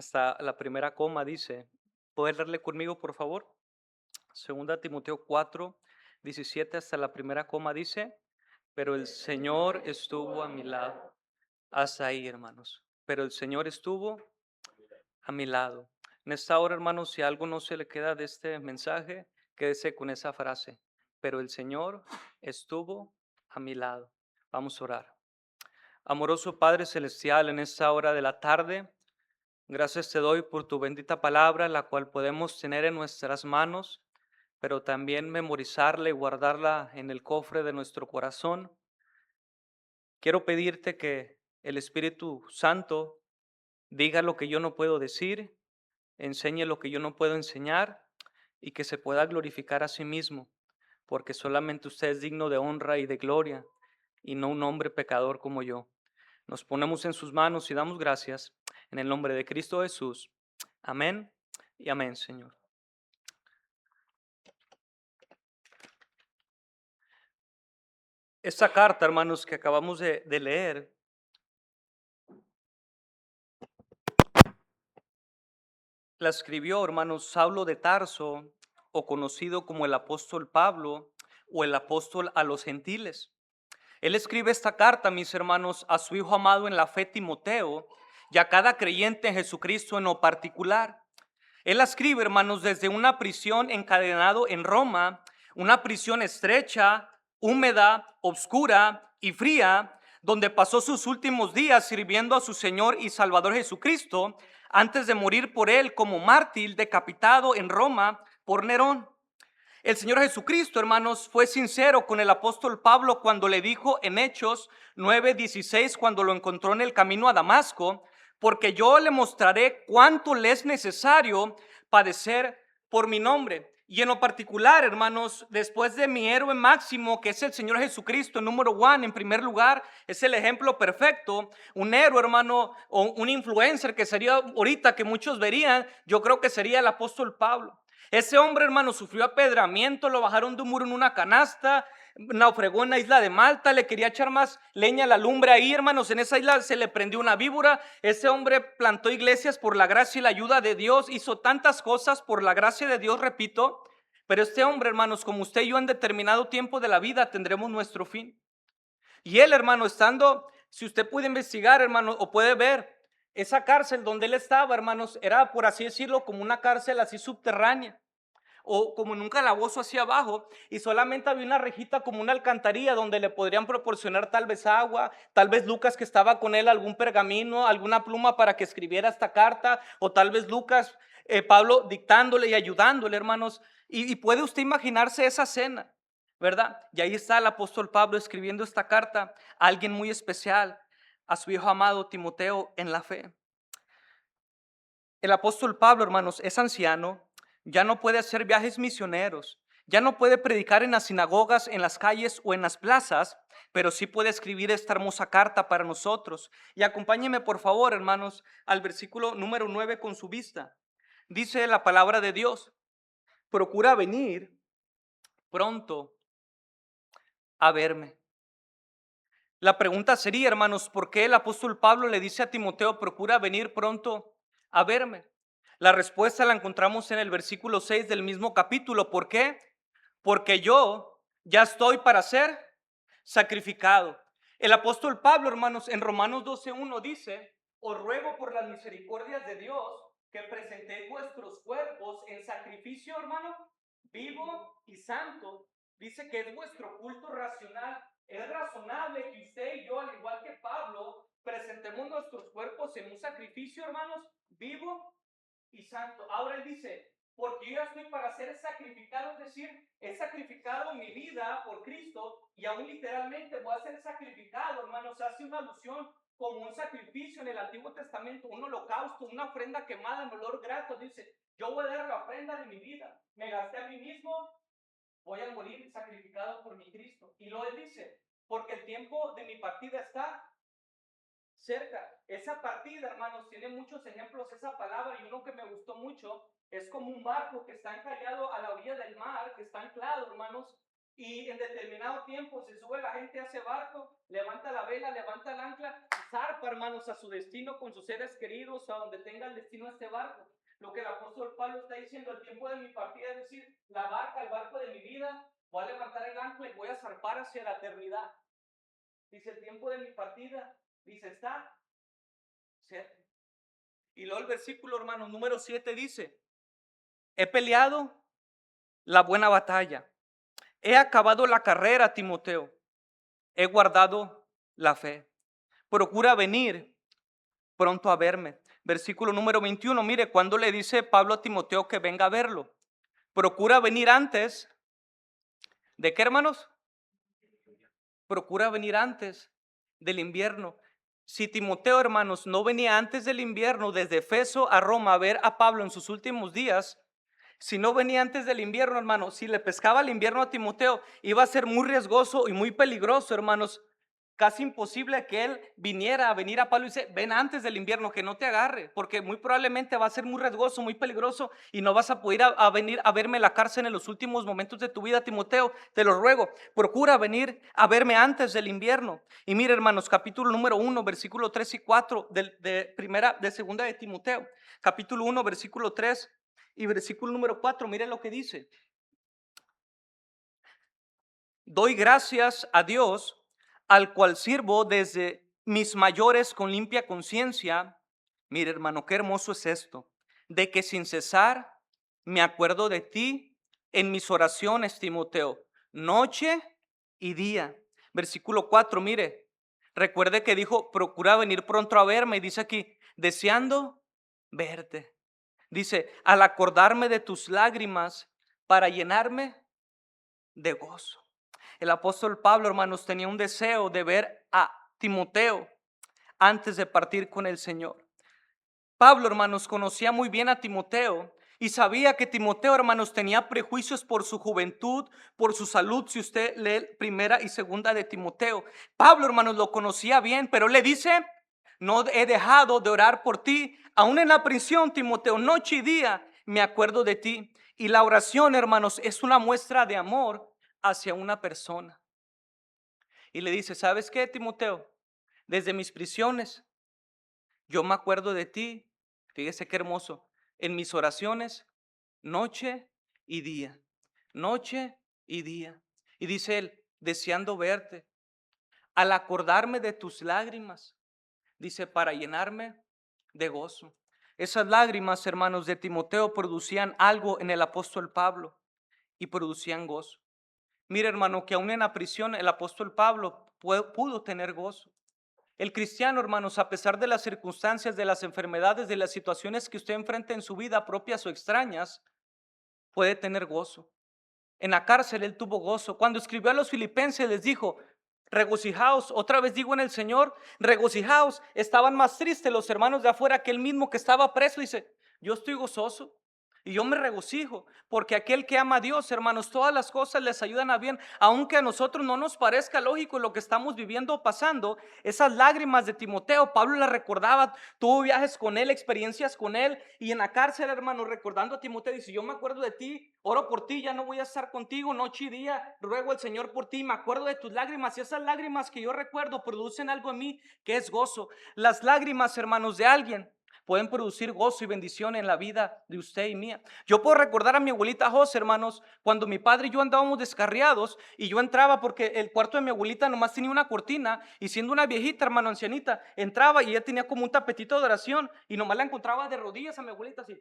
hasta la primera coma dice, ¿puedes leerle conmigo, por favor? Segunda Timoteo 4:17 hasta la primera coma dice, pero el Señor estuvo a mi lado. Hasta ahí, hermanos. Pero el Señor estuvo a mi lado. En esta hora, hermanos, si algo no se le queda de este mensaje, quédese con esa frase. Pero el Señor estuvo a mi lado. Vamos a orar. Amoroso Padre Celestial, en esta hora de la tarde, gracias te doy por tu bendita palabra, la cual podemos tener en nuestras manos, pero también memorizarla y guardarla en el cofre de nuestro corazón. Quiero pedirte que el Espíritu Santo diga lo que yo no puedo decir, enseñe lo que yo no puedo enseñar y que se pueda glorificar a sí mismo, porque solamente usted es digno de honra y de gloria y no un hombre pecador como yo. Nos ponemos en sus manos y damos gracias en el nombre de Cristo Jesús. Amén y amén, Señor. Esta carta, hermanos, que acabamos de leer, la escribió, hermanos, Saulo de Tarso, o conocido como el apóstol Pablo, o el apóstol a los gentiles. Él escribe esta carta, mis hermanos, a su hijo amado en la fe, Timoteo, y a cada creyente en Jesucristo en lo particular. Él la escribe, hermanos, desde una prisión encadenado en Roma, una prisión estrecha, húmeda, oscura y fría, donde pasó sus últimos días sirviendo a su Señor y Salvador Jesucristo, antes de morir por él como mártir decapitado en Roma por Nerón. El Señor Jesucristo, hermanos, fue sincero con el apóstol Pablo cuando le dijo en Hechos 9:16, cuando lo encontró en el camino a Damasco, porque yo le mostraré cuánto le es necesario padecer por mi nombre. Y en lo particular, hermanos, después de mi héroe máximo, que es el Señor Jesucristo, número uno, en primer lugar, es el ejemplo perfecto. Un héroe, hermano, o un influencer que sería ahorita que muchos verían, yo creo que sería el apóstol Pablo. Ese hombre, hermano, sufrió apedramiento, lo bajaron de un muro en una canasta, naufragó en la isla de Malta, le quería echar más leña a la lumbre ahí, hermanos. En esa isla se le prendió una víbora. Ese hombre plantó iglesias por la gracia y la ayuda de Dios, hizo tantas cosas por la gracia de Dios, repito. Pero este hombre, hermanos, como usted y yo en determinado tiempo de la vida tendremos nuestro fin. Y él, hermano, estando, si usted puede investigar, hermano, o puede ver, esa cárcel donde él estaba, hermanos, era, por así decirlo, como una cárcel así subterránea o como en un calabozo hacia abajo, y solamente había una rejita como una alcantarilla donde le podrían proporcionar tal vez agua, tal vez Lucas, que estaba con él, algún pergamino, alguna pluma para que escribiera esta carta, o tal vez Lucas, Pablo dictándole y ayudándole, hermanos. Y puede usted imaginarse esa cena, ¿verdad? Y ahí está el apóstol Pablo escribiendo esta carta a alguien muy especial, a su hijo amado Timoteo en la fe. El apóstol Pablo, hermanos, es anciano, ya no puede hacer viajes misioneros, ya no puede predicar en las sinagogas, en las calles o en las plazas, pero sí puede escribir esta hermosa carta para nosotros. Y acompáñenme, por favor, hermanos, al versículo número 9 con su vista. Dice la palabra de Dios: procura venir pronto a verme. La pregunta sería, hermanos, ¿por qué el apóstol Pablo le dice a Timoteo, procura venir pronto a verme? La respuesta la encontramos en el versículo 6 del mismo capítulo. ¿Por qué? Porque yo ya estoy para ser sacrificado. El apóstol Pablo, hermanos, en Romanos 12:1 dice, os ruego por las misericordias de Dios que presentéis vuestros cuerpos en sacrificio, hermano, vivo y santo. Dice que es vuestro culto racional. Es razonable que usted y yo, al igual que Pablo, presentemos nuestros cuerpos en un sacrificio, hermanos, vivo y santo. Ahora él dice, porque yo ya estoy para ser sacrificado, es decir, he sacrificado mi vida por Cristo y aún literalmente voy a ser sacrificado, hermanos. Hace una alusión como un sacrificio en el Antiguo Testamento, un holocausto, una ofrenda quemada en olor grato. Dice, yo voy a dar la ofrenda de mi vida, me gasté a mí mismo, voy a morir sacrificado por mi Cristo. Y luego él dice, porque el tiempo de mi partida está cerca. Esa partida, hermanos, tiene muchos ejemplos esa palabra, y uno que me gustó mucho es como un barco que está encallado a la orilla del mar, que está anclado, hermanos, y en determinado tiempo se sube la gente a ese barco, levanta la vela, levanta el ancla y zarpa, hermanos, a su destino con sus seres queridos, a donde tenga el destino este barco. Lo que el apóstol Pablo está diciendo, el tiempo de mi partida, es decir, la barca, el barco de mi vida, voy a levantar el ancla y voy a zarpar hacia la eternidad. Dice, el tiempo de mi partida, dice, está cerca. Y luego el versículo, hermano, número 7 dice, he peleado la buena batalla, he acabado la carrera, Timoteo, he guardado la fe. Procura venir pronto a verme. Versículo número 21, mire, cuando le dice Pablo a Timoteo que venga a verlo, procura venir antes, ¿de qué, hermanos? Procura venir antes del invierno. Si Timoteo, hermanos, no venía antes del invierno desde Efeso a Roma a ver a Pablo en sus últimos días, si no venía antes del invierno, hermano, si le pescaba el invierno a Timoteo, iba a ser muy riesgoso y muy peligroso, hermanos. Casi imposible que él viniera a venir a Pablo y dice, ven antes del invierno, que no te agarre, porque muy probablemente va a ser muy riesgoso, muy peligroso y no vas a poder a venir a verme en la cárcel en los últimos momentos de tu vida, Timoteo. Te lo ruego, procura venir a verme antes del invierno. Y mire, hermanos, capítulo número 1, versículo 3 y 4 de segunda de Timoteo, capítulo 1, versículo 3 y versículo número 4, mire lo que dice. Doy gracias a Dios, al cual sirvo desde mis mayores con limpia conciencia. Mire, hermano, qué hermoso es esto, de que sin cesar me acuerdo de ti en mis oraciones, Timoteo, noche y día. Versículo 4, mire, recuerde que dijo, procura venir pronto a verme, y dice aquí, deseando verte. Dice, al acordarme de tus lágrimas para llenarme de gozo. El apóstol Pablo, hermanos, tenía un deseo de ver a Timoteo antes de partir con el Señor. Pablo, hermanos, conocía muy bien a Timoteo y sabía que Timoteo, hermanos, tenía prejuicios por su juventud, por su salud. Si usted lee primera y segunda de Timoteo, Pablo, hermanos, lo conocía bien, pero le dice, no he dejado de orar por ti, aún en la prisión, Timoteo, noche y día me acuerdo de ti. Y la oración, hermanos, es una muestra de amor hacia una persona. Y le dice, ¿sabes qué, Timoteo? Desde mis prisiones, yo me acuerdo de ti. Fíjese qué hermoso. En mis oraciones, noche y día. Noche y día. Y dice él, deseando verte. Al acordarme de tus lágrimas, dice, para llenarme de gozo. Esas lágrimas, hermanos, de Timoteo producían algo en el apóstol Pablo y producían gozo. Mire, hermano, que aún en la prisión el apóstol Pablo pudo tener gozo. El cristiano, hermanos, a pesar de las circunstancias, de las enfermedades, de las situaciones que usted enfrenta en su vida, propias o extrañas, puede tener gozo. En la cárcel él tuvo gozo. Cuando escribió a los filipenses les dijo, regocijaos, otra vez digo en el Señor, regocijaos. Estaban más tristes los hermanos de afuera que él mismo que estaba preso. Dice, yo estoy gozoso y yo me regocijo, porque aquel que ama a Dios, hermanos, todas las cosas les ayudan a bien, aunque a nosotros no nos parezca lógico lo que estamos viviendo o pasando. Esas lágrimas de Timoteo, Pablo las recordaba, tuvo viajes con él, experiencias con él, y en la cárcel, hermano, recordando a Timoteo, dice, yo me acuerdo de ti, oro por ti, ya no voy a estar contigo noche y día, ruego al Señor por ti, me acuerdo de tus lágrimas, y esas lágrimas que yo recuerdo producen algo en mí que es gozo. Las lágrimas, hermanos, de alguien pueden producir gozo y bendición en la vida de usted y mía. Yo puedo recordar a mi abuelita José, hermanos, cuando mi padre y yo andábamos descarriados y yo entraba porque el cuarto de mi abuelita nomás tenía una cortina, y siendo una viejita, hermano, ancianita, entraba y ella tenía como un tapetito de oración y nomás la encontraba de rodillas a mi abuelita así,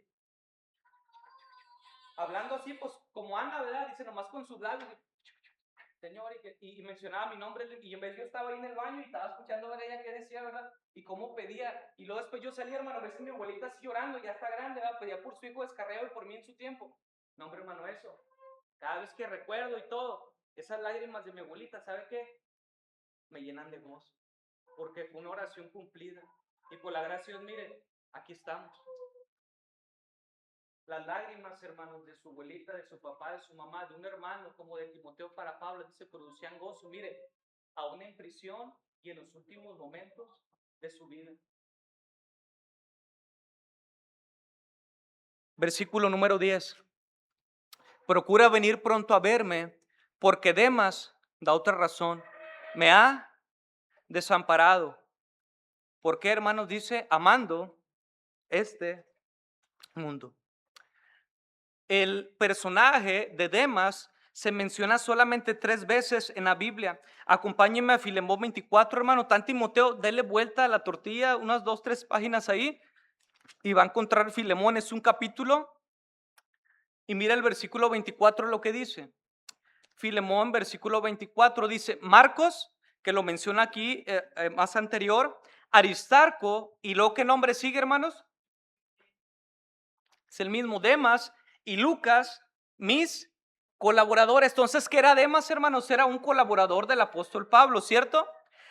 hablando así, pues como anda, ¿verdad? Dice, nomás con sus labios, Señor, y mencionaba mi nombre, y en vez yo estaba ahí en el baño y estaba escuchando a ver ella qué decía, ¿verdad? Y cómo pedía, y luego después yo salí, hermano, a veces mi abuelita así llorando, ya está grande, ¿verdad? Pedía por su hijo descarriado y por mí en su tiempo. No, hombre, hermano, eso, cada vez que recuerdo y todo, esas lágrimas de mi abuelita, ¿sabe qué? Me llenan de gozo, porque fue una oración cumplida, y por la gracia de Dios, mire, aquí estamos. Las lágrimas, hermanos, de su abuelita, de su papá, de su mamá, de un hermano, como de Timoteo para Pablo, dice, producían gozo, mire, aún en prisión y en los últimos momentos de su vida. Versículo número 10. Procura venir pronto a verme porque Demas, da otra razón, me ha desamparado. ¿Por qué, hermanos? Dice, amando este mundo. El personaje de Demas se menciona solamente 3 veces en la Biblia. Acompáñenme a Filemón 24, hermano. Tan Timoteo, dele vuelta a la tortilla, unas 2, 3 páginas ahí, y va a encontrar Filemón. Es un capítulo. Y mira el versículo 24 lo que dice. Filemón, versículo 24, dice, Marcos, que lo menciona aquí más anterior, Aristarco, y luego ¿qué nombre sigue, hermanos? Es el mismo, Demas y Lucas, mis colaboradores. Entonces, ¿qué era Demas, hermanos? Era un colaborador del apóstol Pablo, ¿cierto?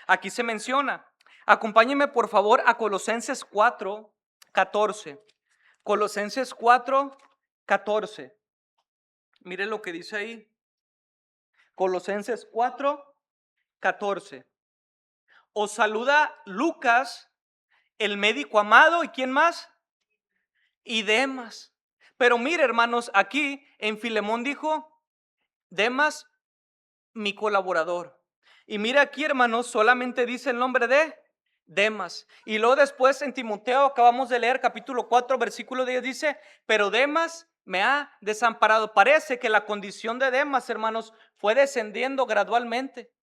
Aquí se menciona. Acompáñenme, por favor, a Colosenses 4, 14. Colosenses 4, 14. Mire lo que dice ahí. Colosenses 4, 14. Os saluda Lucas, el médico amado, ¿y quién más? Y Demas. Pero mire, hermanos, aquí en Filemón dijo, Demas, mi colaborador. Y mira aquí, hermanos, solamente dice el nombre de Demas. Y luego después en Timoteo, acabamos de leer capítulo 4, versículo 10, dice, pero Demas me ha desamparado. Parece que la condición de Demas, hermanos, fue descendiendo gradualmente.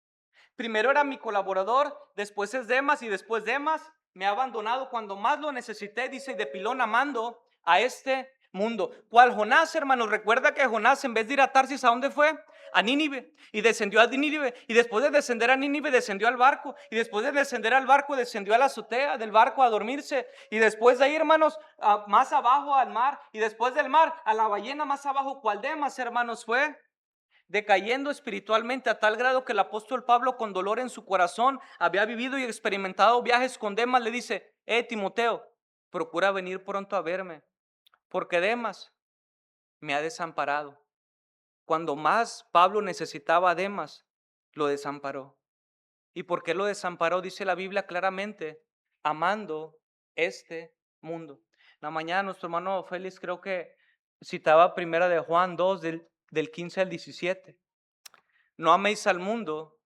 Primero era mi colaborador, después es Demas y después Demas me ha abandonado cuando más lo necesité, dice, y de pilón amando a este mundo. ¿Cuál Jonás, hermanos? Recuerda que Jonás, en vez de ir a Tarsis, ¿a dónde fue? A Nínive, y descendió a Nínive, y después de descender a Nínive descendió al barco, y después de descender al barco descendió a la azotea del barco a dormirse, y después de ahí, hermanos, más abajo al mar, y después del mar a la ballena más abajo. ¿Cuál Demas, hermanos, fue? Decayendo espiritualmente a tal grado que el apóstol Pablo, con dolor en su corazón, había vivido y experimentado viajes con Demas, le dice, Timoteo, procura venir pronto a verme, porque Demas me ha desamparado. Cuando más Pablo necesitaba a Demas, lo desamparó. ¿Y por qué lo desamparó? Dice la Biblia claramente, amando este mundo. La mañana nuestro hermano Félix creo que citaba primera de Juan 2 del 15 al 17. No améis al mundo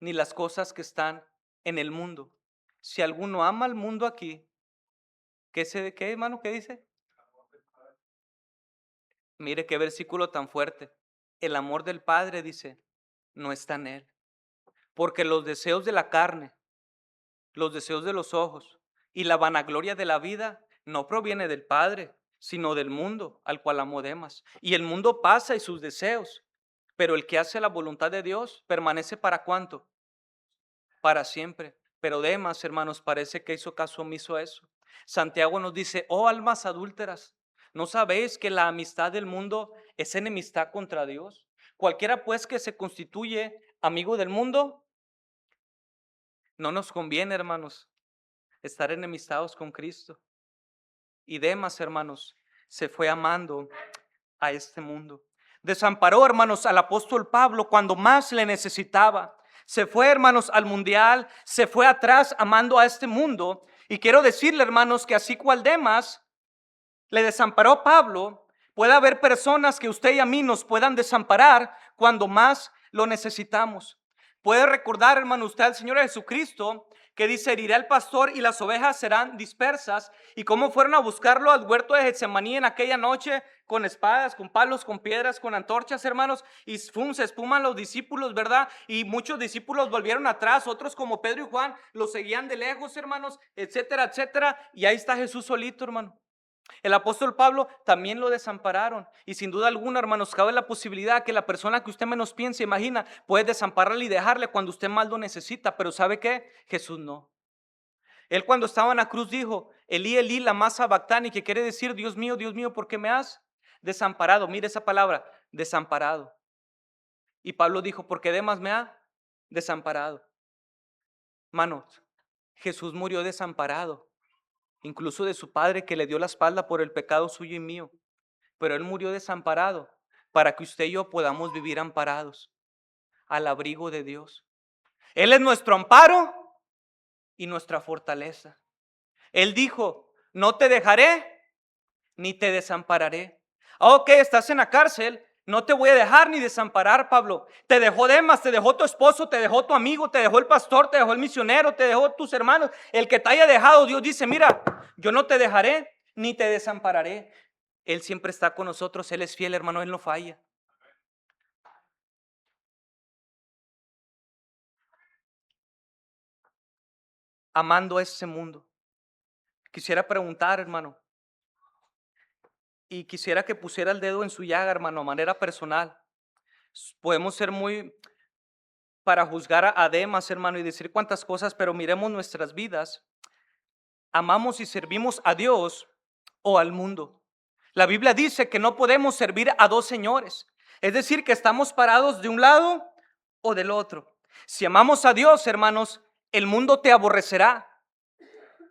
ni las cosas que están en el mundo. Si alguno ama al mundo aquí, ¿qué hermano? ¿Qué dice? Mire qué versículo tan fuerte. El amor del Padre, dice, no está en él. Porque los deseos de la carne, los deseos de los ojos y la vanagloria de la vida no proviene del Padre, sino del mundo al cual amó Demas. Y el mundo pasa y sus deseos, pero el que hace la voluntad de Dios permanece ¿para cuánto? Para siempre. Pero Demas, hermanos, parece que hizo caso omiso a eso. Santiago nos dice, oh almas adúlteras, ¿no sabéis que la amistad del mundo es enemistad contra Dios? Cualquiera pues que se constituye amigo del mundo, no nos conviene, hermanos, estar enemistados con Cristo. Y Demas, hermanos, se fue amando a este mundo. Desamparó, hermanos, al apóstol Pablo cuando más le necesitaba. Se fue, hermanos, al mundial, se fue atrás amando a este mundo. Y quiero decirle, hermanos, que así cual Demas le desamparó a Pablo, puede haber personas que usted y a mí nos puedan desamparar cuando más lo necesitamos. Puede recordar, hermano, usted al Señor Jesucristo, que dice, heriré al pastor y las ovejas serán dispersas. Y cómo fueron a buscarlo al huerto de Getsemaní en aquella noche, con espadas, con palos, con piedras, con antorchas, hermanos, y se espuman los discípulos, ¿verdad? Y muchos discípulos volvieron atrás, otros como Pedro y Juan los seguían de lejos, hermanos, etcétera, etcétera. Y ahí está Jesús solito, hermano. El apóstol Pablo también lo desampararon, y sin duda alguna, hermanos, cabe la posibilidad que la persona que usted menos piensa, imagina, puede desampararle y dejarle cuando usted más lo necesita. Pero ¿sabe qué? Jesús no. Él, cuando estaba en la cruz, dijo, Elí, Elí, lama sabactani, que quiere decir, Dios mío, ¿por qué me has desamparado? Mire esa palabra, desamparado. Y Pablo dijo, ¿por qué Demas me ha desamparado? Manos, Jesús murió desamparado, incluso de su Padre, que le dio la espalda por el pecado suyo y mío. Pero Él murió desamparado para que usted y yo podamos vivir amparados al abrigo de Dios. Él es nuestro amparo y nuestra fortaleza. Él dijo, no te dejaré ni te desampararé. Ok, estás en la cárcel, No te voy a dejar ni desamparar, Pablo. Te dejó Demas, te dejó tu esposo, te dejó tu amigo, te dejó el pastor, te dejó el misionero, te dejó tus hermanos. El que te haya dejado, Dios dice, mira, yo no te dejaré ni te desampararé. Él siempre está con nosotros, Él es fiel, hermano, Él no falla. Amando a ese mundo. Quisiera preguntar, hermano, y quisiera que pusiera el dedo en su llaga, hermano, a manera personal. Podemos ser muy para juzgar a Demas, hermano, y decir cuántas cosas, pero miremos nuestras vidas. ¿Amamos y servimos a Dios o al mundo? La Biblia dice que no podemos servir a dos señores. Es decir, que estamos parados de un lado o del otro. Si amamos a Dios, hermanos, el mundo te aborrecerá.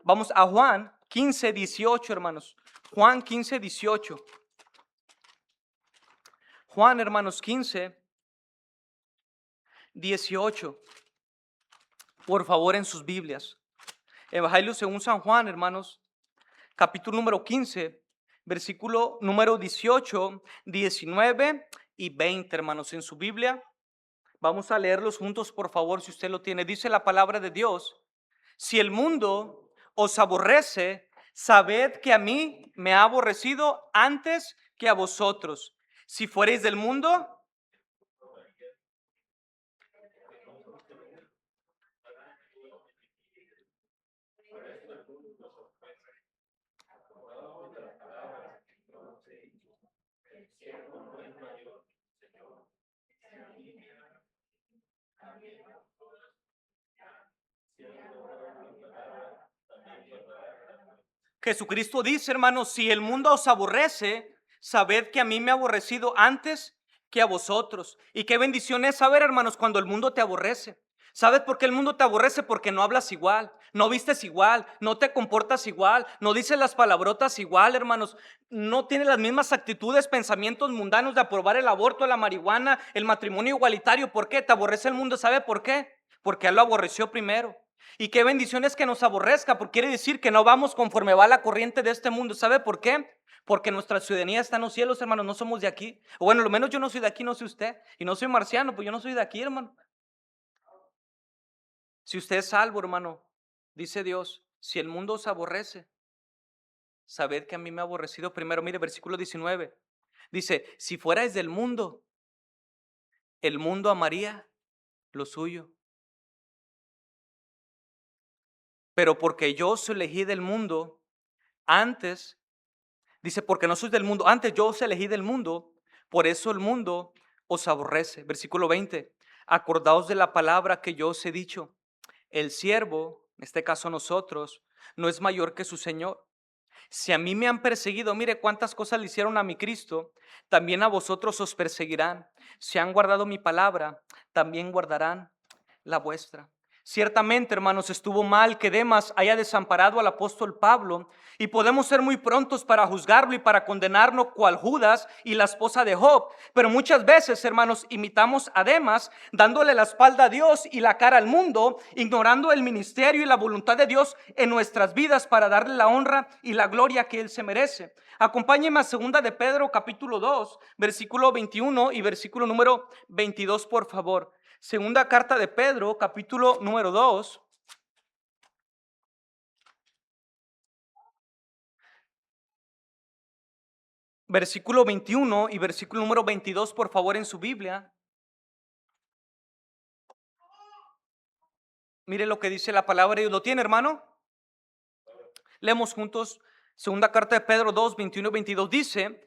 Vamos a Juan 15:18, hermanos. Juan 15:18. Juan, hermanos, 15:18. Por favor, en sus Biblias. Evangelio según San Juan, hermanos, capítulo número 15, versículo número 18, 19 y 20, hermanos, en su Biblia. Vamos a leerlos juntos, por favor, si usted lo tiene. Dice la palabra de Dios: si el mundo os aborrece, sabed que a mí me ha aborrecido antes que a vosotros. Si fuereis del mundo, Jesucristo dice, hermanos, si el mundo os aborrece, sabed que a mí me ha aborrecido antes que a vosotros. Y qué bendición es saber, hermanos, cuando el mundo te aborrece. ¿Sabes por qué el mundo te aborrece? Porque no hablas igual, no vistes igual, no te comportas igual, no dices las palabrotas igual, hermanos. No tienes las mismas actitudes, pensamientos mundanos de aprobar el aborto, la marihuana, el matrimonio igualitario. ¿Por qué? Te aborrece el mundo. ¿Sabe por qué? Porque él lo aborreció primero. Y qué bendición es que nos aborrezca, porque quiere decir que no vamos conforme va la corriente de este mundo. ¿Sabe por qué? Porque nuestra ciudadanía está en los cielos, hermanos, no somos de aquí. O bueno, lo menos yo no soy de aquí, no sé usted. Y no soy marciano, pues yo no soy de aquí, hermano. Si usted es salvo, hermano, dice Dios, si el mundo os aborrece, sabed que a mí me ha aborrecido primero. Mire, versículo 19. Dice, si fuerais del mundo, el mundo amaría lo suyo. Pero porque yo os elegí del mundo, antes, dice, porque no sois del mundo, antes yo os elegí del mundo, por eso el mundo os aborrece. Versículo 20, acordaos de la palabra que yo os he dicho, el siervo, en este caso nosotros, no es mayor que su Señor. Si a mí me han perseguido, mire cuántas cosas le hicieron a mi Cristo, también a vosotros os perseguirán. Si han guardado mi palabra, también guardarán la vuestra. Ciertamente, hermanos, estuvo mal que Demas haya desamparado al apóstol Pablo y podemos ser muy prontos para juzgarlo y para condenarlo cual Judas y la esposa de Job. Pero muchas veces, hermanos, imitamos a Demas dándole la espalda a Dios y la cara al mundo, ignorando el ministerio y la voluntad de Dios en nuestras vidas para darle la honra y la gloria que Él se merece. Acompáñenme a 2 de Pedro capítulo 2, versículo 21 y versículo número 22, por favor. Segunda carta de Pedro, capítulo número 2, versículo 21 y versículo número 22, por favor, en su Biblia. Mire lo que dice la palabra de Dios. ¿Lo tiene, hermano? Leemos juntos. Segunda carta de Pedro 2, 21 y 22 dice,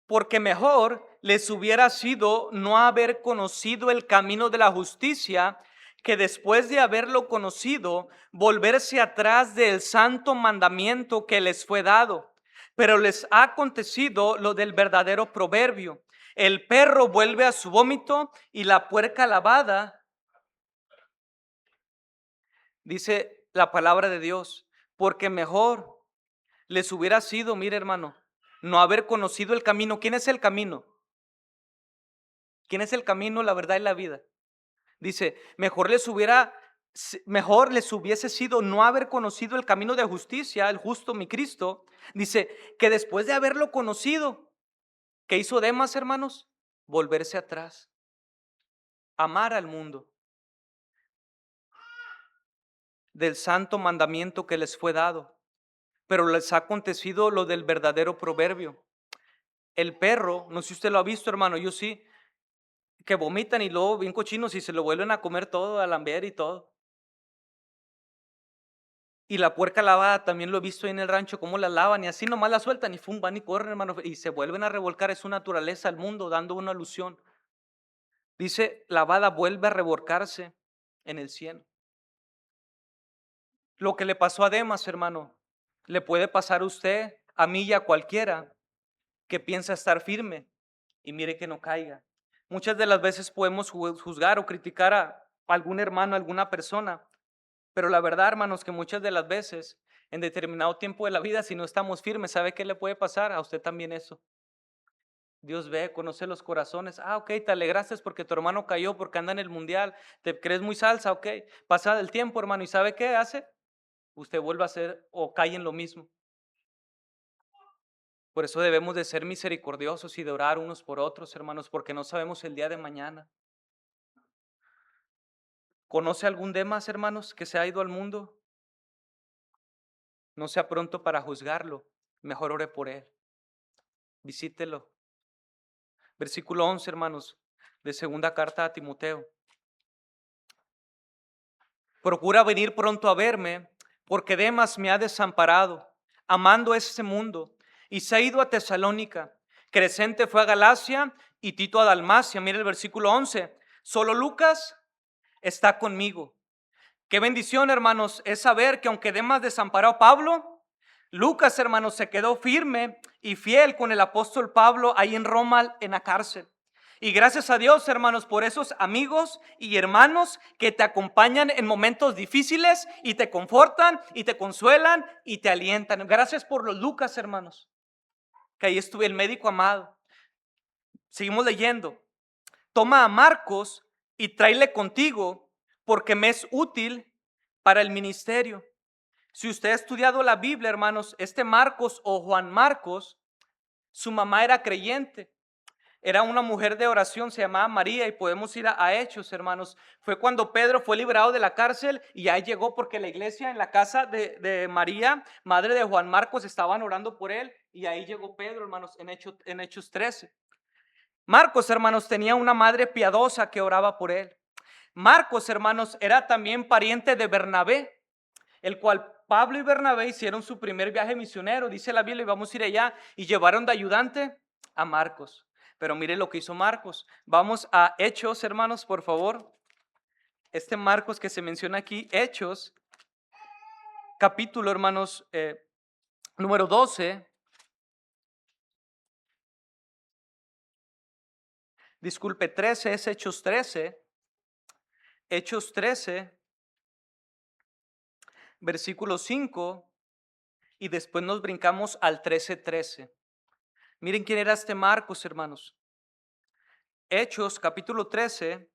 porque mejor les hubiera sido no haber conocido el camino de la justicia, que después de haberlo conocido, volverse atrás del santo mandamiento que les fue dado. Pero les ha acontecido lo del verdadero proverbio: el perro vuelve a su vómito y la puerca lavada, dice la palabra de Dios, porque mejor les hubiera sido, mire hermano, no haber conocido el camino. ¿Quién es el camino? ¿Quién es el camino, la verdad y la vida? Dice, mejor les hubiese sido no haber conocido el camino de justicia, el justo mi Cristo. Dice que después de haberlo conocido, ¿qué hizo Demas, hermanos? volverse atrás, amar al mundo, del santo mandamiento que les fue dado. Pero les ha acontecido lo del verdadero proverbio. El perro, no sé si usted lo ha visto, hermano, yo sí, que vomitan y luego bien cochinos y se lo vuelven a comer todo, a lamber y todo. Y la puerca lavada también lo he visto ahí en el rancho, cómo la lavan y así nomás la sueltan y van y corren, hermano, y se vuelven a revolcar. Es su naturaleza al mundo, dando una alusión. Dice, lavada vuelve a revolcarse en el cielo. Lo que le pasó a Demas, hermano, le puede pasar a usted, a mí y a cualquiera que piensa estar firme y mire que no caiga. Muchas de las veces podemos juzgar o criticar a algún hermano, a alguna persona, pero la verdad, hermanos, que muchas de las veces, en determinado tiempo de la vida, si no estamos firmes, ¿sabe qué le puede pasar? A usted también eso. Dios ve, conoce los corazones. Ah, ok, te alegraste porque tu hermano cayó porque anda en el mundial. Te crees muy salsa, ok. Pasa el tiempo, hermano, ¿y sabe qué hace? Usted vuelve a hacer o cae en lo mismo. Por eso debemos de ser misericordiosos y de orar unos por otros, hermanos, porque no sabemos el día de mañana. ¿Conoce algún Demas, hermanos, que se ha ido al mundo? No sea pronto para juzgarlo, mejor ore por él, visítelo. Versículo 11, hermanos, de segunda carta a Timoteo. Procura venir pronto a verme, porque Demas me ha desamparado, amando este mundo, y se ha ido a Tesalónica. Crescente fue a Galacia y Tito a Dalmacia. Mire el versículo 11. Solo Lucas está conmigo. Qué bendición, hermanos, es saber que aunque Demas desamparó a Pablo, Lucas, hermanos, se quedó firme y fiel con el apóstol Pablo ahí en Roma, en la cárcel. Y gracias a Dios, hermanos, por esos amigos y hermanos que te acompañan en momentos difíciles y te confortan y te consuelan y te alientan. Gracias por los Lucas, hermanos, que ahí estuve, el médico amado. Seguimos leyendo. Toma a Marcos y tráele contigo, porque me es útil para el ministerio. Si usted ha estudiado la Biblia, hermanos, este Marcos o Juan Marcos, su mamá era creyente. Era una mujer de oración, se llamaba María, y podemos ir a Hechos, hermanos. Fue cuando Pedro fue liberado de la cárcel y ahí llegó porque la iglesia en la casa de María, madre de Juan Marcos, estaban orando por él y ahí llegó Pedro, hermanos, en Hechos 13. Marcos, hermanos, tenía una madre piadosa que oraba por él. Marcos, hermanos, era también pariente de Bernabé, el cual Pablo y Bernabé hicieron su primer viaje misionero, dice la Biblia, y vamos a ir allá, y llevaron de ayudante a Marcos. Pero mire lo que hizo Marcos. Vamos a Hechos, hermanos, por favor. Este Marcos que se menciona aquí, Hechos, capítulo, hermanos, número 12. Disculpe, 13, es Hechos 13. Hechos 13, versículo 5, y después nos brincamos al 13:13. Miren quién era este Marcos, hermanos. Hechos, capítulo 13,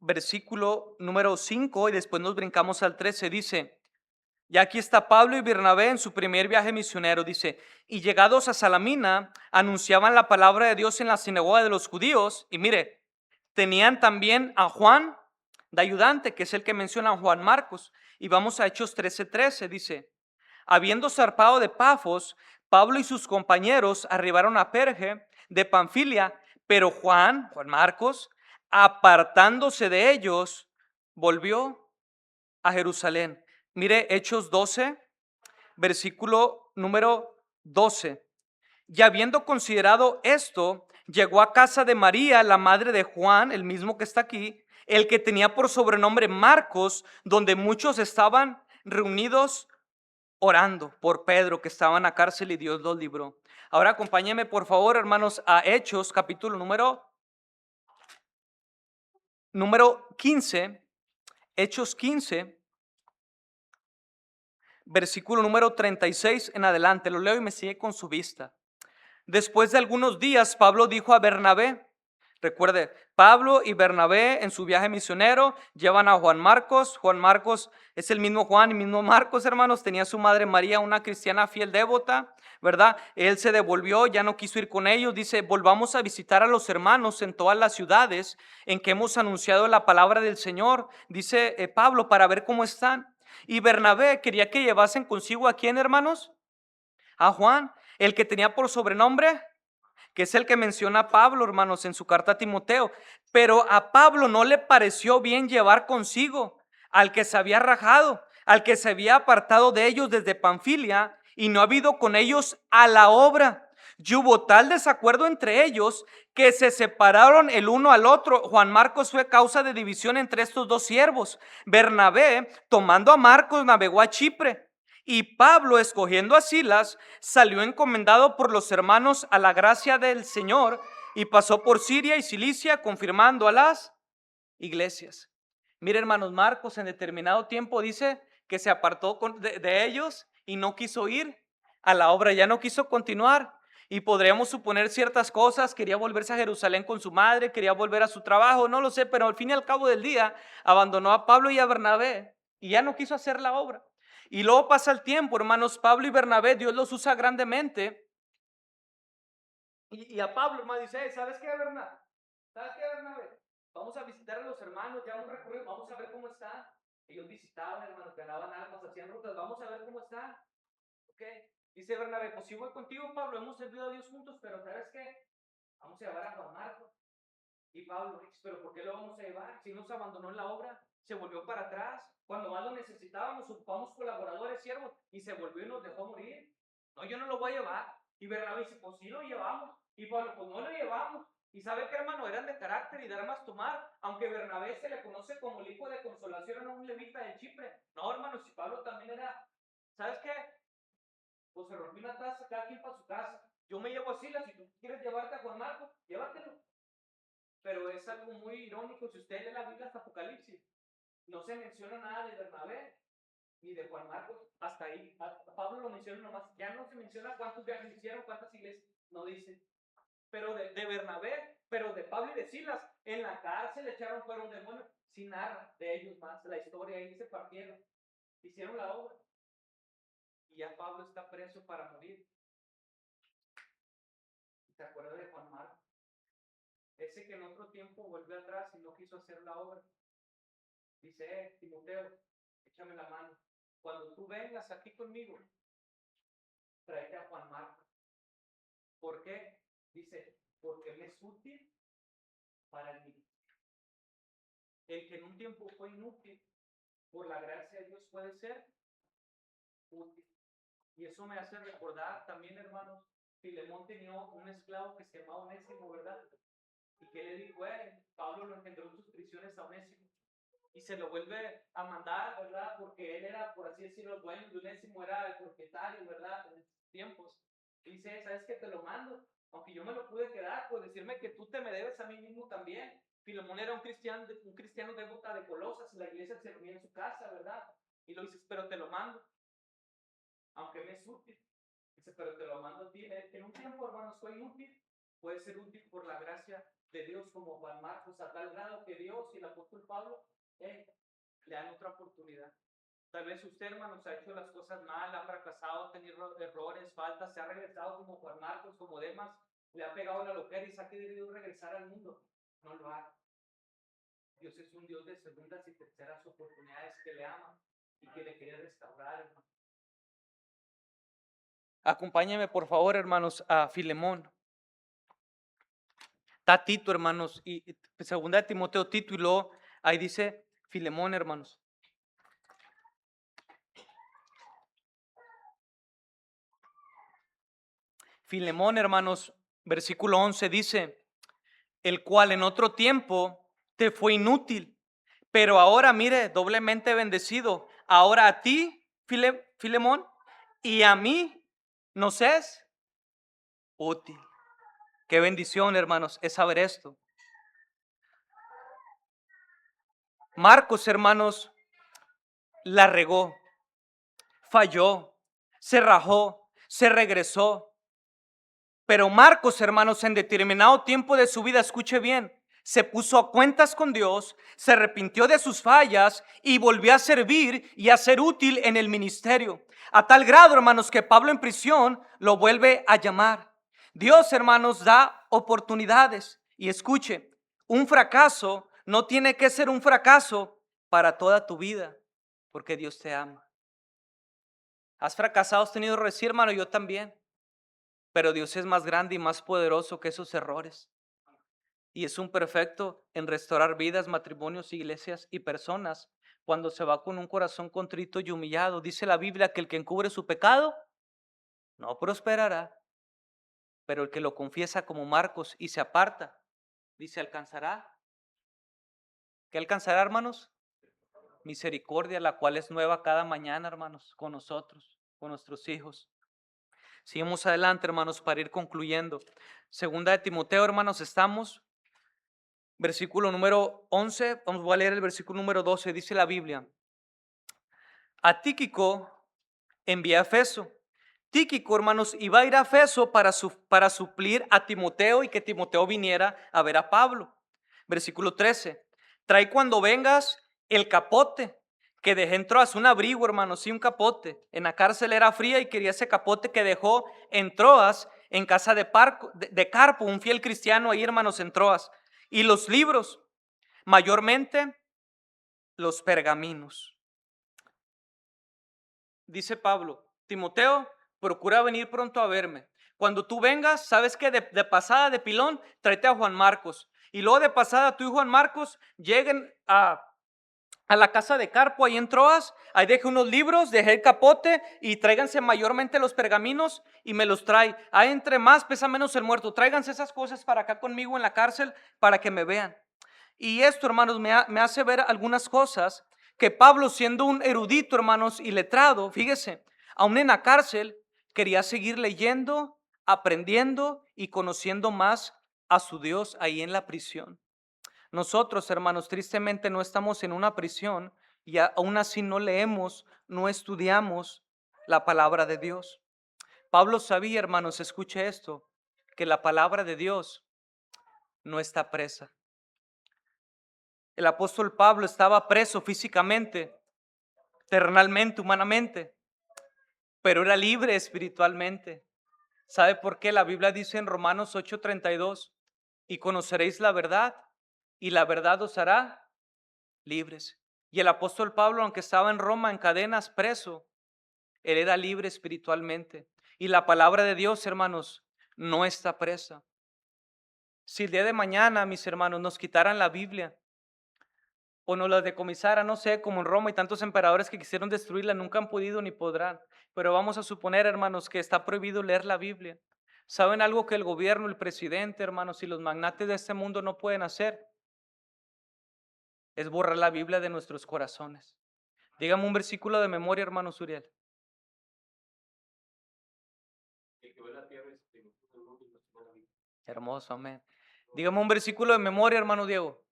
versículo número 5, y después nos brincamos al 13, dice, y aquí está Pablo y Bernabé en su primer viaje misionero, dice, y llegados a Salamina, anunciaban la palabra de Dios en la sinagoga de los judíos, y mire, tenían también a Juan de ayudante, que es el que menciona Juan Marcos, y vamos a Hechos 13:13, dice, habiendo zarpado de Pafos, Pablo y sus compañeros arribaron a Perge de Panfilia, pero Juan Marcos, apartándose de ellos, volvió a Jerusalén. Mire Hechos 12, versículo número 12. Y habiendo considerado esto, llegó a casa de María, la madre de Juan, el mismo que está aquí, el que tenía por sobrenombre Marcos, donde muchos estaban reunidos orando por Pedro, que estaba en la cárcel, y Dios los libró. Ahora acompáñenme por favor, hermanos, a Hechos, capítulo número 15, Hechos 15, versículo número 36 en adelante. Lo leo y me sigue con su vista. Después de algunos días, Pablo dijo a Bernabé, Recuerde, Pablo y Bernabé en su viaje misionero llevan a Juan Marcos. Juan Marcos es el mismo Juan y mismo Marcos, hermanos. Tenía su madre María, una cristiana fiel devota, ¿verdad? Él se devolvió, ya no quiso ir con ellos. Dice, volvamos a visitar a los hermanos en todas las ciudades en que hemos anunciado la palabra del Señor. Dice Pablo, para ver cómo están. Y Bernabé quería que llevasen consigo a quién, hermanos, a Juan, el que tenía por sobrenombre, que es el que menciona Pablo, hermanos, en su carta a Timoteo. Pero a Pablo no le pareció bien llevar consigo al que se había rajado, al que se había apartado de ellos desde Panfilia y no ha habido con ellos a la obra. Y hubo tal desacuerdo entre ellos que se separaron el uno al otro. Juan Marcos fue causa de división entre estos dos siervos. Bernabé, tomando a Marcos, navegó a Chipre. Y Pablo, escogiendo a Silas, salió encomendado por los hermanos a la gracia del Señor y pasó por Siria y Cilicia, confirmando a las iglesias. Mire, hermanos, Marcos en determinado tiempo dice que se apartó de ellos y no quiso ir a la obra, ya no quiso continuar. Y podríamos suponer ciertas cosas, quería volverse a Jerusalén con su madre, quería volver a su trabajo, no lo sé, pero al fin y al cabo del día abandonó a Pablo y a Bernabé y ya no quiso hacer la obra. Y luego pasa el tiempo, hermanos, Pablo y Bernabé, Dios los usa grandemente. Y a Pablo, hermano, dice, hey, ¿sabes qué, Bernabé? ¿Sabes qué, Bernabé? Vamos a visitar a los hermanos, ya hemos recorrido, vamos a ver cómo están. Ellos visitaban, hermanos, ganaban almas, hacían rutas, vamos a ver cómo están. ¿Ok? Dice Bernabé, pues sí voy contigo, Pablo, hemos servido a Dios juntos, pero ¿sabes qué? Vamos a llevar a Juan Marcos. Y Pablo, pero ¿por qué lo vamos a llevar? Si nos abandonó en la obra, se volvió para atrás. Cuando más lo necesitábamos, ocupamos colaboradores, siervos, y se volvió y nos dejó morir. No, yo no lo voy a llevar. Y Bernabé dice, pues sí lo llevamos. Y Pablo, pues no lo llevamos. Y sabe que, hermano, eran de carácter y de armas tomar. Aunque Bernabé se le conoce como el hijo de consolación a un levita de Chipre. No, hermano, si Pablo también era, ¿sabes qué? Pues se rompió una taza, cada quien para su casa. Yo me llevo a Silas, si tú quieres llevarte a Juan Marcos, llévatelo. Pero es algo muy irónico, si usted lee la Biblia hasta Apocalipsis, no se menciona nada de Bernabé ni de Juan Marcos, hasta ahí. A Pablo lo menciona nomás, ya no se menciona cuántos viajes hicieron, cuántas iglesias, no dice. Pero de Bernabé, pero de Pablo y de Silas, en la cárcel echaron fuera un demonio, sin nada de ellos más, la historia ahí se partieron, hicieron la obra. Y ya Pablo está preso para morir. ¿Se acuerda de Juan Marcos? Ese que en otro tiempo volvió atrás y no quiso hacer la obra. Dice, Timoteo, échame la mano. Cuando tú vengas aquí conmigo, tráete a Juan Marcos. ¿Por qué? Dice, porque me es útil para el ministerio. El que en un tiempo fue inútil, por la gracia de Dios puede ser útil. Y eso me hace recordar también, hermanos, Filemón tenía un esclavo que se llamaba Onésimo, ¿verdad? ¿Y qué le dijo él? Pablo lo engendró en sus prisiones a Onésimo. Y se lo vuelve a mandar, ¿verdad? Porque él era, por así decirlo, el dueño de Onésimo, era el propietario, ¿verdad? En esos tiempos. Y dice, ¿sabes qué? Te lo mando. Aunque yo me lo pude quedar, pues decirme que tú te me debes a mí mismo también. Filemón era un cristiano devota de Colosas, la iglesia se reunía en su casa, ¿verdad? Y lo dices, pero te lo mando. Aunque me es útil. Dice, pero te lo mando a ti. En un tiempo, hermanos, fue inútil. Puede ser útil por la gracia de Dios, como Juan Marcos, a tal grado que Dios y el apóstol Pablo le dan otra oportunidad. Tal vez usted, hermanos, ha hecho las cosas mal, ha fracasado, ha tenido errores, faltas, se ha regresado como Juan Marcos, como Demas, le ha pegado la loquera y se ha querido regresar al mundo. No lo haga. Dios es un Dios de segundas y terceras oportunidades que le ama y que le quiere restaurar, hermano. Acompáñenme, por favor, hermanos, a Filemón. Está Tito, hermanos, y segunda de Timoteo, Tito, y luego ahí dice Filemón, hermanos. Filemón, hermanos, versículo 11 dice, el cual en otro tiempo te fue inútil, pero ahora, mire, doblemente bendecido. Ahora a ti, Filemón, y a mí nos es útil. Qué bendición, hermanos, es saber esto. Marcos, hermanos, la regó, falló, se rajó, se regresó. Pero Marcos, hermanos, en determinado tiempo de su vida, escuche bien, se puso a cuentas con Dios, se arrepintió de sus fallas y volvió a servir y a ser útil en el ministerio. A tal grado, hermanos, que Pablo en prisión lo vuelve a llamar. Dios, hermanos, da oportunidades. Y escuche, un fracaso no tiene que ser un fracaso para toda tu vida, porque Dios te ama. ¿Has fracasado? ¿Has tenido errores? Sí, hermano, yo también. Pero Dios es más grande y más poderoso que esos errores. Y es un perfecto en restaurar vidas, matrimonios, iglesias y personas cuando se va con un corazón contrito y humillado. Dice la Biblia que el que encubre su pecado no prosperará, pero el que lo confiesa como Marcos y se aparta, dice, alcanzará. ¿Qué alcanzará, hermanos? Misericordia, la cual es nueva cada mañana, hermanos, con nosotros, con nuestros hijos. Seguimos adelante, hermanos, para ir concluyendo. Segunda de Timoteo, hermanos, estamos. Versículo número 11, vamos a leer el versículo número 12, dice la Biblia. A Tíquico envié a Efeso. Tíquico, hermanos, iba a ir a Efeso para suplir a Timoteo y que Timoteo viniera a ver a Pablo. Versículo 13. Trae cuando vengas el capote que dejé en Troas, un abrigo, hermanos, sí, un capote. En la cárcel era fría y quería ese capote que dejó en Troas, en casa de Carpo, un fiel cristiano ahí, hermanos, en Troas. Y los libros, mayormente los pergaminos. Dice Pablo, Timoteo, procura venir pronto a verme. Cuando tú vengas, sabes que de pasada, de pilón, tráete a Juan Marcos. Y luego de pasada, tú y Juan Marcos lleguen a la casa de Carpo, ahí en Troas. Ahí deje unos libros, dejé el capote y tráiganse mayormente los pergaminos y me los trae. Ahí entre más pesa menos el muerto. Tráiganse esas cosas para acá conmigo en la cárcel para que me vean. Y esto, hermanos, me hace ver algunas cosas que Pablo, siendo un erudito, hermanos, y letrado, fíjese, aún en la cárcel, quería seguir leyendo, aprendiendo y conociendo más a su Dios ahí en la prisión. Nosotros, hermanos, tristemente no estamos en una prisión y aún así no leemos, no estudiamos la palabra de Dios. Pablo sabía, hermanos, escuche esto, que la palabra de Dios no está presa. El apóstol Pablo estaba preso físicamente, terrenalmente, humanamente, pero era libre espiritualmente. ¿Sabe por qué? La Biblia dice en Romanos 8:32, y conoceréis la verdad, y la verdad os hará libres. Y el apóstol Pablo, aunque estaba en Roma en cadenas, preso, él era libre espiritualmente. Y la palabra de Dios, hermanos, no está presa. Si el día de mañana, mis hermanos, nos quitaran la Biblia, o nos la decomisara, no sé, como en Roma y tantos emperadores que quisieron destruirla, nunca han podido ni podrán. Pero vamos a suponer, hermanos, que está prohibido leer la Biblia. ¿Saben algo que el gobierno, el presidente, hermanos, y los magnates de este mundo no pueden hacer? Es borrar la Biblia de nuestros corazones. Dígame un versículo de memoria, hermano Suriel. Hermoso, amén. Dígame un versículo de memoria, hermano Diego.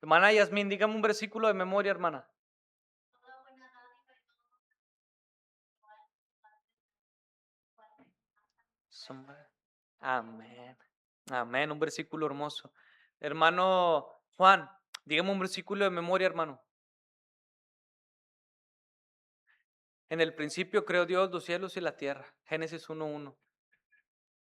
Hermana Yasmín, dígame un versículo de memoria, hermana. Amén. Amén, un versículo hermoso. Hermano Juan, dígame un versículo de memoria, hermano. En el principio creó Dios los cielos y la tierra. Génesis 1:1.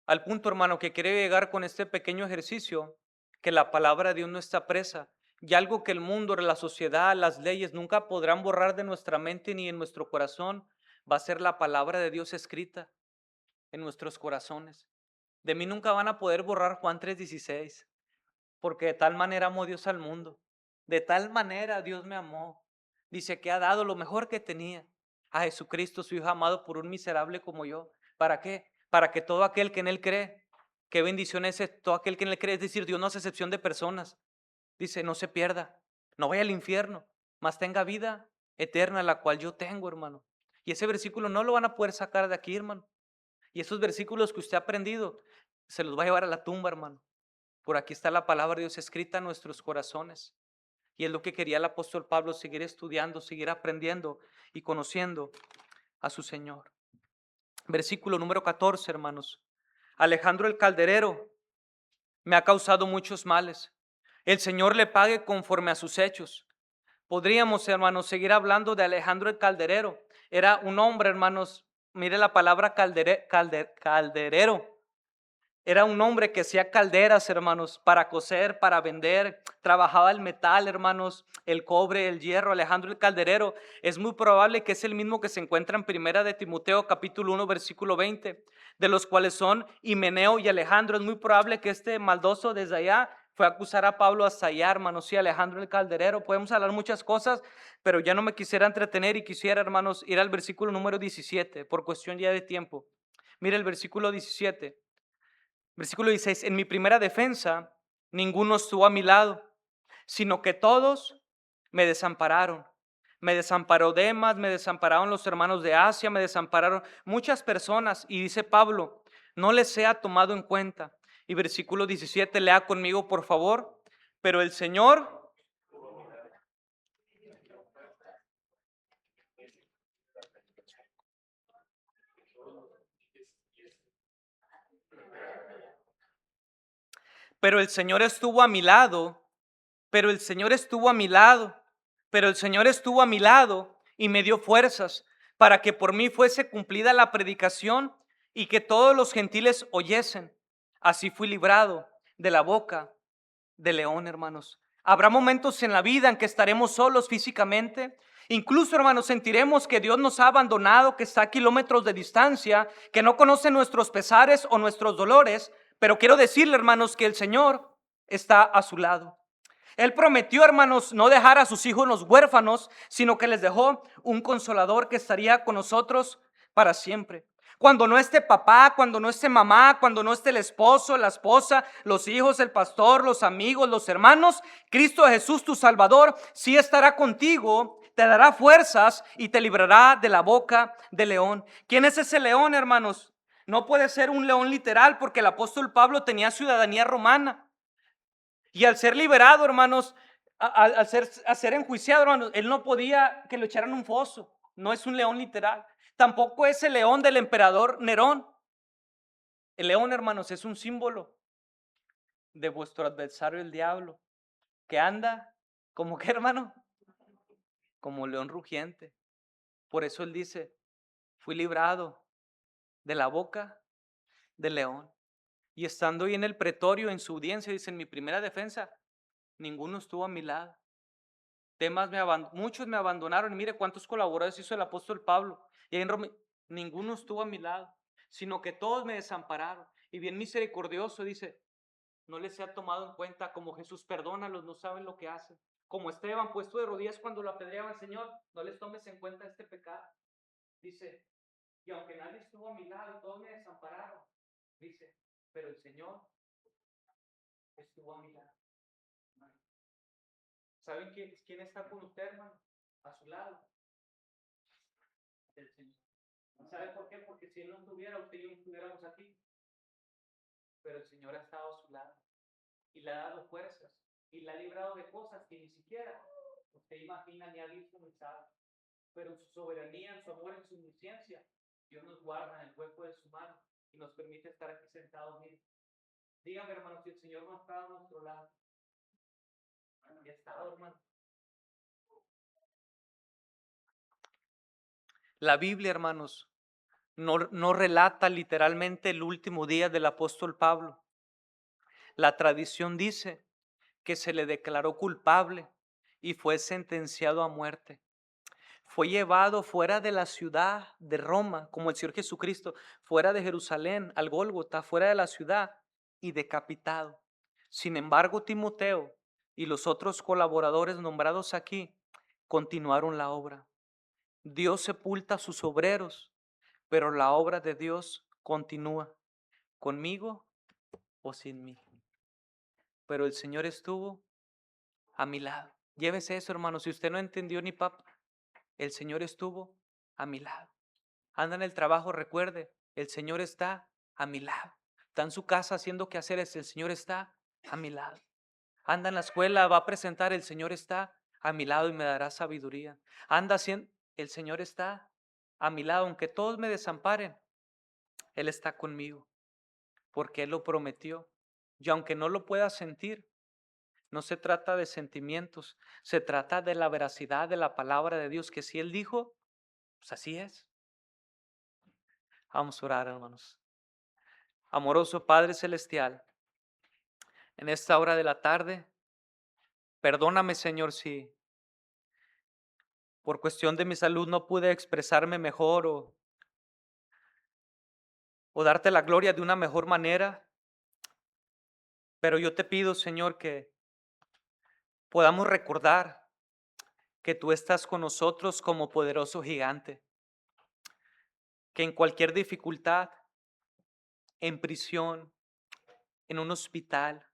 Al punto, hermano, que quiere llegar con este pequeño ejercicio, que la palabra de Dios no está presa. Y algo que el mundo, la sociedad, las leyes nunca podrán borrar de nuestra mente ni en nuestro corazón, va a ser la palabra de Dios escrita en nuestros corazones. De mí nunca van a poder borrar Juan 3:16, porque de tal manera amó Dios al mundo. De tal manera Dios me amó. Dice que ha dado lo mejor que tenía a Jesucristo, su Hijo amado, por un miserable como yo. ¿Para qué? Para que todo aquel que en Él cree, qué bendición es todo aquel que en Él cree, es decir, Dios no hace excepción de personas. Dice, no se pierda, no vaya al infierno, mas tenga vida eterna, la cual yo tengo, hermano. Y ese versículo no lo van a poder sacar de aquí, hermano. Y esos versículos que usted ha aprendido, se los va a llevar a la tumba, hermano. Por aquí está la palabra de Dios escrita en nuestros corazones. Y es lo que quería el apóstol Pablo, seguir estudiando, seguir aprendiendo y conociendo a su Señor. Versículo número 14, hermanos. Alejandro el calderero me ha causado muchos males. El Señor le pague conforme a sus hechos. Podríamos, hermanos, seguir hablando de Alejandro el calderero. Era un hombre, hermanos, mire la palabra calderero. Era un hombre que hacía calderas, hermanos, para coser, para vender. Trabajaba el metal, hermanos, el cobre, el hierro. Alejandro el calderero. Es muy probable que es el mismo que se encuentra en Primera de Timoteo, capítulo 1, versículo 20, de los cuales son Himeneo y Alejandro. Es muy probable que este maldoso desde allá fue a acusar a Pablo hasta allá, hermanos. Sí, Alejandro el calderero. Podemos hablar muchas cosas, pero ya no me quisiera entretener y quisiera, hermanos, ir al versículo número 17, por cuestión ya de tiempo. Mire el versículo 17. Versículo 16, en mi primera defensa, ninguno estuvo a mi lado, sino que todos me desampararon. Me desamparó Demas, me desampararon los hermanos de Asia, me desampararon muchas personas. Y dice Pablo, no les sea tomado en cuenta. Y versículo 17, lea conmigo por favor. Pero el Señor, pero el Señor estuvo a mi lado. Pero el Señor estuvo a mi lado, pero el Señor estuvo a mi lado y me dio fuerzas para que por mí fuese cumplida la predicación y que todos los gentiles oyesen. Así fui librado de la boca del león, hermanos. Habrá momentos en la vida en que estaremos solos físicamente. Incluso, hermanos, sentiremos que Dios nos ha abandonado, que está a kilómetros de distancia, que no conoce nuestros pesares o nuestros dolores. Pero quiero decirle, hermanos, que el Señor está a su lado. Él prometió, hermanos, no dejar a sus hijos los huérfanos, sino que les dejó un consolador que estaría con nosotros para siempre. Cuando no esté papá, cuando no esté mamá, cuando no esté el esposo, la esposa, los hijos, el pastor, los amigos, los hermanos, Cristo Jesús, tu Salvador, sí estará contigo, te dará fuerzas y te librará de la boca del león. ¿Quién es ese león, hermanos? No puede ser un león literal porque el apóstol Pablo tenía ciudadanía romana. Y al ser liberado, hermanos, al ser enjuiciado, hermanos, él no podía que lo echaran en un foso. No es un león literal. Tampoco es el león del emperador Nerón. El león, hermanos, es un símbolo de vuestro adversario, el diablo, que anda como que, hermano, como león rugiente. Por eso él dice, fui librado de la boca del león. Y estando ahí en el pretorio, en su audiencia, dice, en mi primera defensa, ninguno estuvo a mi lado. Muchos me abandonaron. Y mire cuántos colaboradores hizo el apóstol Pablo. Y ahí en Roma, ninguno estuvo a mi lado, sino que todos me desampararon. Y bien misericordioso dice, no les ha tomado en cuenta, como Jesús, perdónalos, no saben lo que hacen. Como Esteban, puesto de rodillas cuando lo apedreaban, Señor, no les tomes en cuenta este pecado. Dice, y aunque nadie estuvo a mi lado, todos me desampararon. Dice, pero el Señor estuvo a mi lado. ¿Saben quién está con usted, hermano? A su lado. El Señor. ¿Sabe por qué? Porque si Él no estuviera, usted y yo no estuviéramos aquí. Pero el Señor ha estado a su lado y le ha dado fuerzas y le ha librado de cosas que ni siquiera usted imagina, ni ha visto, ni sabe. Pero en su soberanía, en su amor, en su omnisciencia, Dios nos guarda en el hueco de su mano y nos permite estar aquí sentados. Mire, dígame, hermano, si el Señor no ha estado a nuestro lado. Y ha estado, hermano. La Biblia, hermanos, no relata literalmente el último día del apóstol Pablo. La tradición dice que se le declaró culpable y fue sentenciado a muerte. Fue llevado fuera de la ciudad de Roma, como el Señor Jesucristo, fuera de Jerusalén, al Gólgota, fuera de la ciudad, y decapitado. Sin embargo, Timoteo y los otros colaboradores nombrados aquí continuaron la obra. Dios sepulta a sus obreros, pero la obra de Dios continúa, conmigo o sin mí. Pero el Señor estuvo a mi lado. Llévese eso, hermano. Si usted no entendió ni papa, el Señor estuvo a mi lado. Anda en el trabajo, recuerde, el Señor está a mi lado. Está en su casa haciendo quehaceres, el Señor está a mi lado. Anda en la escuela, va a presentar, el Señor está a mi lado y me dará sabiduría. Anda haciendo, el Señor está a mi lado, aunque todos me desamparen, Él está conmigo, porque Él lo prometió. Y aunque no lo pueda sentir, no se trata de sentimientos, se trata de la veracidad de la palabra de Dios, que si Él dijo, pues así es. Vamos a orar, hermanos. Amoroso Padre Celestial, en esta hora de la tarde, perdóname, Señor, si por cuestión de mi salud no pude expresarme mejor o darte la gloria de una mejor manera, pero yo te pido, Señor, que podamos recordar que tú estás con nosotros como poderoso gigante, que en cualquier dificultad, en prisión, en un hospital,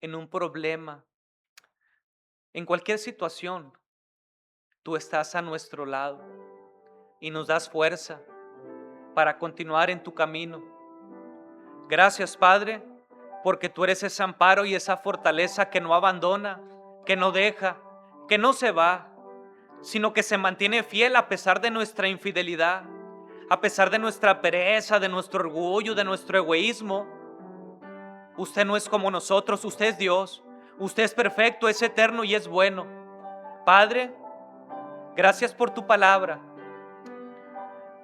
en un problema, en cualquier situación, tú estás a nuestro lado y nos das fuerza para continuar en tu camino. Gracias, Padre, porque tú eres ese amparo y esa fortaleza que no abandona, que no deja, que no se va, sino que se mantiene fiel a pesar de nuestra infidelidad, a pesar de nuestra pereza, de nuestro orgullo, de nuestro egoísmo. Usted no es como nosotros, usted es Dios, usted es perfecto, es eterno y es bueno. Padre, gracias por tu palabra.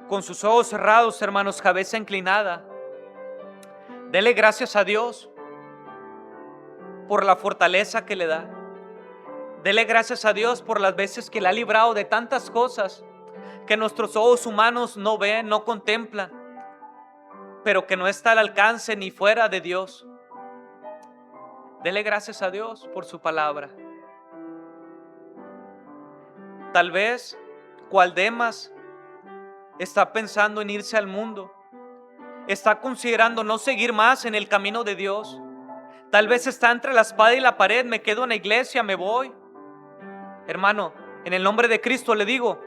Con sus ojos cerrados, hermanos, cabeza inclinada, dele gracias a Dios por la fortaleza que le da. Dele gracias a Dios por las veces que le ha librado de tantas cosas que nuestros ojos humanos no ven, no contemplan, pero que no está al alcance ni fuera de Dios. Dele gracias a Dios por su palabra. Tal vez Cualdemas está pensando en irse al mundo, está considerando no seguir más en el camino de Dios. Tal vez está entre la espada y la pared, me quedo en la iglesia, me voy. Hermano, en el nombre de Cristo le digo,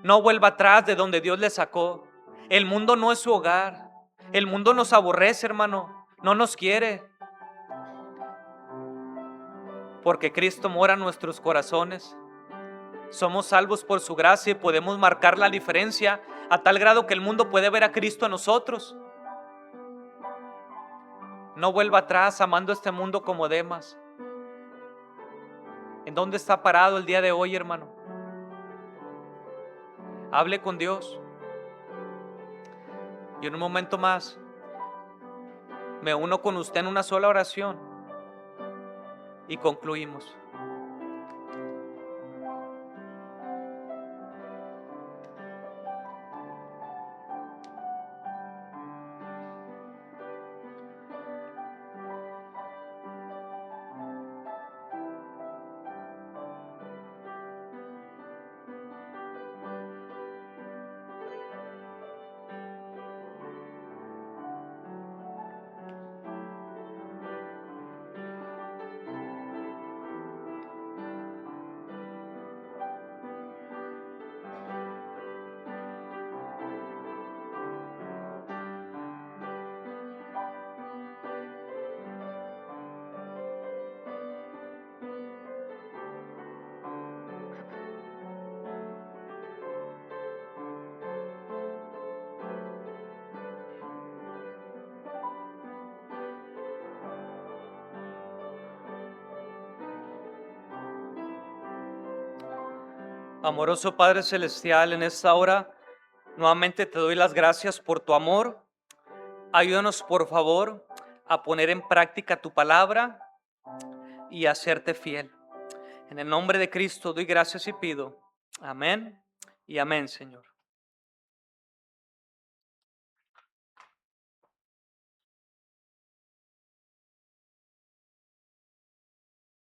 no vuelva atrás de donde Dios le sacó. El mundo no es su hogar. El mundo nos aborrece, hermano, no nos quiere. Porque Cristo mora en nuestros corazones. Somos salvos por su gracia y podemos marcar la diferencia a tal grado que el mundo puede ver a Cristo en nosotros. No vuelva atrás amando este mundo como Demas. ¿En dónde está parado el día de hoy, hermano? Hable con Dios. Y en un momento más me uno con usted en una sola oración y concluimos. Amoroso Padre Celestial, en esta hora nuevamente te doy las gracias por tu amor. Ayúdanos, por favor, a poner en práctica tu palabra y a serte fiel. En el nombre de Cristo doy gracias y pido. Amén y amén, Señor.